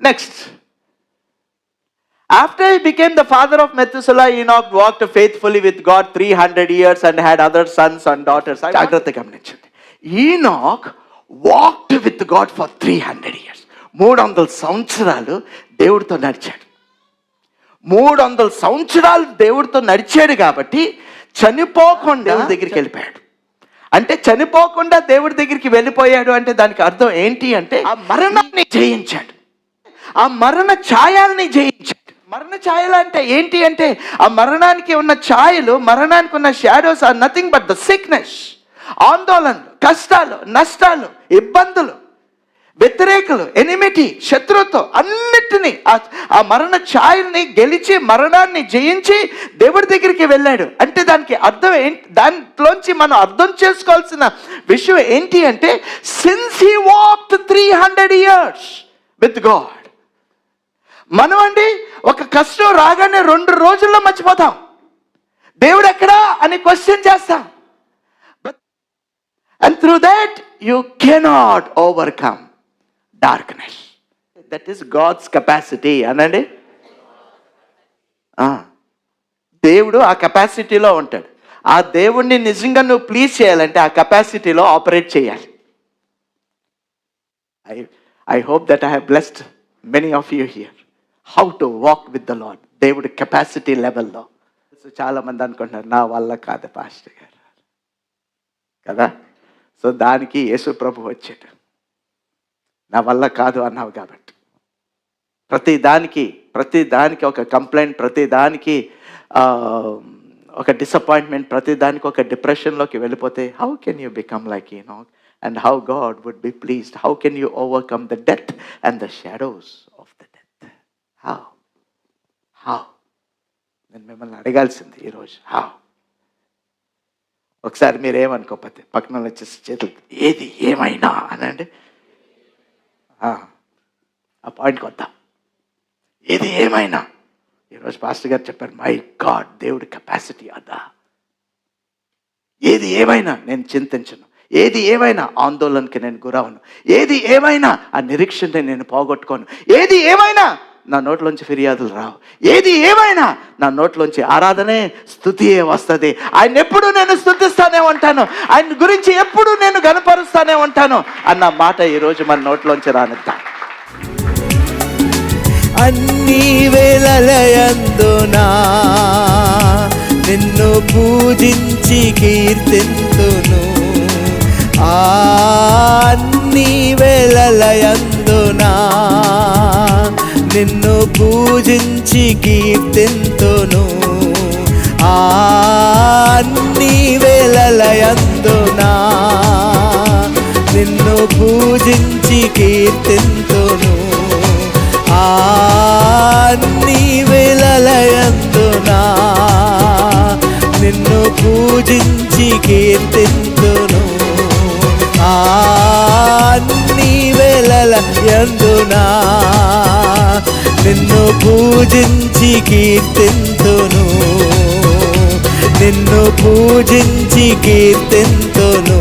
Next. After he became the father of Methuselah, Enoch walked faithfully with God 300 years and had other sons and daughters. జాగ్రత్తగా గమనించండి. Enoch walked with God for 300 years. 300 సంవత్సరాలు దేవుడితో నడిచాడు. 300 సంవత్సరాలు దేవుడితో నడిచాడు కాబట్టి చనిపోకుండా దేవుడి దగ్గరికి వెళ్ళిపోయాడు. అంటే చనిపోకుండా దేవుడి దగ్గరికి వెళ్ళిపోయాడు అంటే దానికి అర్థం ఏంటి అంటే ఆ మరణాన్ని జయించాడు, ఆ మరణ ఛాయల్ని జయించాడు. మరణ ఛాయలు అంటే ఏంటి అంటే ఆ మరణానికి ఉన్న ఛాయలు, మరణానికి ఉన్న shadows are nothing but the sickness, ఆందోళనలు, కష్టాలు, నష్టాలు, ఇబ్బందులు, వ్యతిరేకులు, ఎనిమిటీ, శత్రుత్వం అన్నిటినీ ఆ మరణ ఛాయల్ని గెలిచి మరణాన్ని జయించి దేవుడి దగ్గరికి వెళ్ళాడు. అంటే దానికి అర్థం ఏంటి? దాంట్లోంచి మనం అర్థం చేసుకోవాల్సిన విషయం ఏంటి అంటే since he walked 300 years with God. మనం అండి ఒక కష్టం రాగానే 2 రోజుల్లో మర్చిపోతాం. దేవుడు ఎక్కడా అని క్వశ్చన్ చేస్తాం. And through that you cannot overcome darkness. That is God's capacity అనండి. దేవుడు ఆ కెపాసిటీలో ఉంటాడు. ఆ దేవుణ్ణి నిజంగా నువ్వు ప్లీజ్ చేయాలంటే ఆ కెపాసిటీలో ఆపరేట్ చేయాలి. I hope that I have blessed many of you here how to walk with the lord. దేవుడి కెపాసిటీ లెవెల్లో. చాలా మంది అనుకుంటున్నారు నా వల్ల కాదు పాస్టర్ గారు కదా. సో దానికి యేసు ప్రభు వచ్చాడు. నా వల్ల కాదు అన్నావు కాబట్టి ప్రతి దానికి ఒక కంప్లైంట్, ప్రతి దానికి ఒక డిసప్పాయింట్మెంట్, ప్రతి దానికి ఒక డిప్రెషన్లోకి వెళ్ళిపోతే how can you become like Enoch and how God would be pleased? How can you overcome the death and the shadows of the death? How నేను మిమ్మల్ని అడగాల్సింది ఈరోజు హౌ. ఒకసారి మీరేమనుకోకపోతే పక్కన వచ్చేసి చేతులు ఏది ఏమైనా అనండి. ఆ పాయింట్కి వద్దాం. ఏది ఏమైనా ఈరోజు పాస్టర్ గారు చెప్పారు, మై గాడ్ దేవుడి కెపాసిటీ అదా. ఏది ఏమైనా నేను చింతించను, ఏది ఏమైనా ఆందోళనకి నేను గురవను, ఏది ఏమైనా ఆ నిరీక్షణని నేను పోగొట్టుకోను, ఏది ఏమైనా నా నోట్లోంచి ఫిర్యాదులు రావు, ఏది ఏమైనా నా నోట్లోంచి ఆరాధనే స్తుతియే వస్తుంది. ఆయన ఎప్పుడు నేను స్తుతిస్తానే ఉంటాను, ఆయన గురించి ఎప్పుడు నేను గణపరుస్తానే ఉంటాను అన్న మాట ఈరోజు మన నోట్లోంచి రానిద్దాం. అన్ని వేళలయందునా నిన్ను పూజించి కీర్తింతును. అన్ని వేళలయందునా నిన్ను పూజించి కీర్తింతును. అన్ని వేళలయందునా నిన్ను పూజించి కీర్తింతును. అన్ని వేళలయందునా నిన్ను పూజించి కీర్తింతును. అన్ని వేళలయందునా నిన్ను పూజించి కీర్తింతును. నిన్ను పూజించి కీర్తింతును.